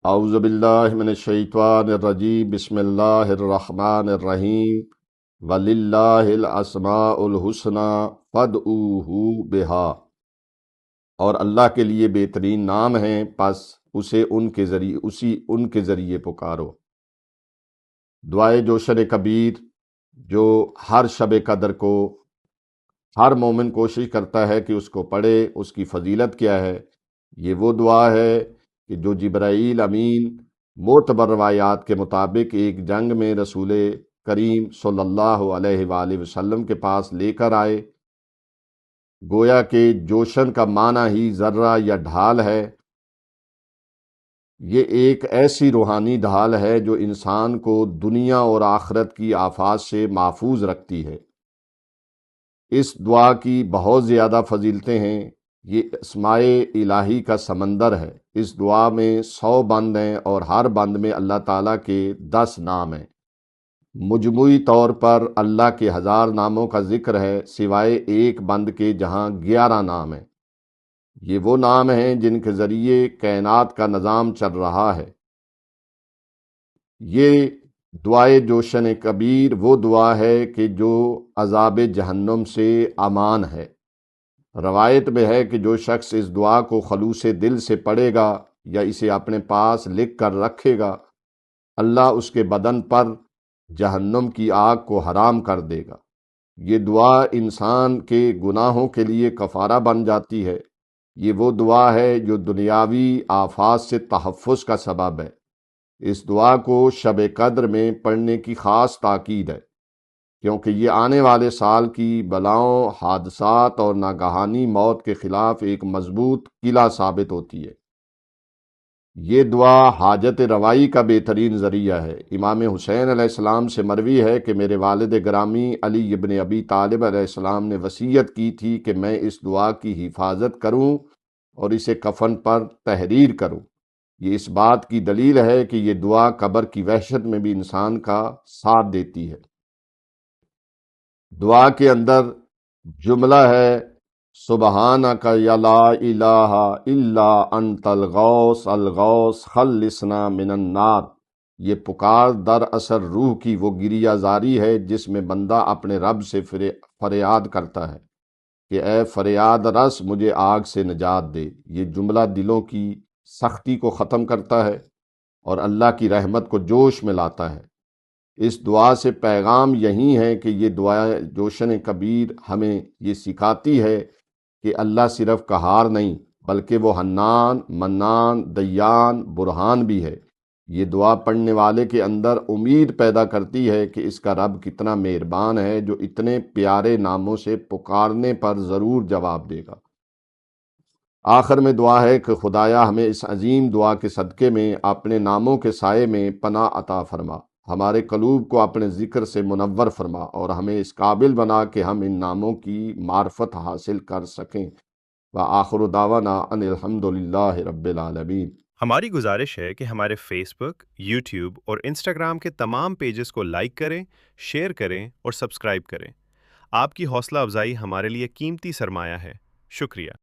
اعوذ باللہ من الشیطان الرجیم بسم اللہ الرحمن الرحیم وللہ الاسماء الحسنی فادعوہ بہا، اور اللہ کے لیے بہترین نام ہیں، پس اسے ان کے ذریعے پکارو۔ دعائے جوشن کبیر جو ہر شب قدر کو ہر مومن کوشش کرتا ہے کہ اس کو پڑھے، اس کی فضیلت کیا ہے؟ یہ وہ دعا ہے کہ جو جبرائیل امین معتبر روایات کے مطابق ایک جنگ میں رسول کریم صلی اللہ علیہ وآلہ وسلم کے پاس لے کر آئے۔ گویا کہ جوشن کا معنی ہی ذرہ یا ڈھال ہے۔ یہ ایک ایسی روحانی ڈھال ہے جو انسان کو دنیا اور آخرت کی آفات سے محفوظ رکھتی ہے۔ اس دعا کی بہت زیادہ فضیلتیں ہیں۔ یہ اسماء الہی کا سمندر ہے۔ اس دعا میں 100 بند ہیں اور ہر بند میں اللہ تعالیٰ کے 10 نام ہیں۔ مجموعی طور پر اللہ کے 1000 ناموں کا ذکر ہے، سوائے ایک بند کے جہاں 11 نام ہیں۔ یہ وہ نام ہیں جن کے ذریعے کائنات کا نظام چل رہا ہے۔ یہ دعائے جوشن کبیر وہ دعا ہے کہ جو عذاب جہنم سے امان ہے۔ روایت میں ہے کہ جو شخص اس دعا کو خلوص دل سے پڑھے گا یا اسے اپنے پاس لکھ کر رکھے گا، اللہ اس کے بدن پر جہنم کی آگ کو حرام کر دے گا۔ یہ دعا انسان کے گناہوں کے لیے کفارہ بن جاتی ہے۔ یہ وہ دعا ہے جو دنیاوی آفات سے تحفظ کا سبب ہے۔ اس دعا کو شب قدر میں پڑھنے کی خاص تاکید ہے، کیونکہ یہ آنے والے سال کی بلاؤں، حادثات اور ناگہانی موت کے خلاف ایک مضبوط قلعہ ثابت ہوتی ہے۔ یہ دعا حاجت روائی کا بہترین ذریعہ ہے۔ امام حسین علیہ السلام سے مروی ہے کہ میرے والد گرامی علی ابن ابی طالب علیہ السلام نے وصیت کی تھی کہ میں اس دعا کی حفاظت کروں اور اسے کفن پر تحریر کروں۔ یہ اس بات کی دلیل ہے کہ یہ دعا قبر کی وحشت میں بھی انسان کا ساتھ دیتی ہے۔ دعا کے اندر جملہ ہے سبحانک یا لا الہ الا انت الغوث الغوث خلصنا من النار۔ یہ پکار دراصل روح کی وہ گریہ زاری ہے جس میں بندہ اپنے رب سے فریاد کرتا ہے کہ اے فریاد رس مجھے آگ سے نجات دے۔ یہ جملہ دلوں کی سختی کو ختم کرتا ہے اور اللہ کی رحمت کو جوش میں لاتا ہے۔ اس دعا سے پیغام یہی ہے کہ یہ دعا جوشن کبیر ہمیں یہ سکھاتی ہے کہ اللہ صرف قہار نہیں بلکہ وہ حنان، منان، دیان، برہان بھی ہے۔ یہ دعا پڑھنے والے کے اندر امید پیدا کرتی ہے کہ اس کا رب کتنا مہربان ہے جو اتنے پیارے ناموں سے پکارنے پر ضرور جواب دے گا۔ آخر میں دعا ہے کہ خدایا ہمیں اس عظیم دعا کے صدقے میں اپنے ناموں کے سائے میں پناہ عطا فرما، ہمارے قلوب کو اپنے ذکر سے منور فرما اور ہمیں اس قابل بنا کہ ہم ان ناموں کی معرفت حاصل کر سکیں۔ وآخر دعوانا ان الحمدللہ رب العالمین۔ ہماری گزارش ہے کہ ہمارے فیس بک، یوٹیوب اور انسٹاگرام کے تمام پیجز کو لائک کریں، شیئر کریں اور سبسکرائب کریں۔ آپ کی حوصلہ افزائی ہمارے لیے قیمتی سرمایہ ہے۔ شکریہ۔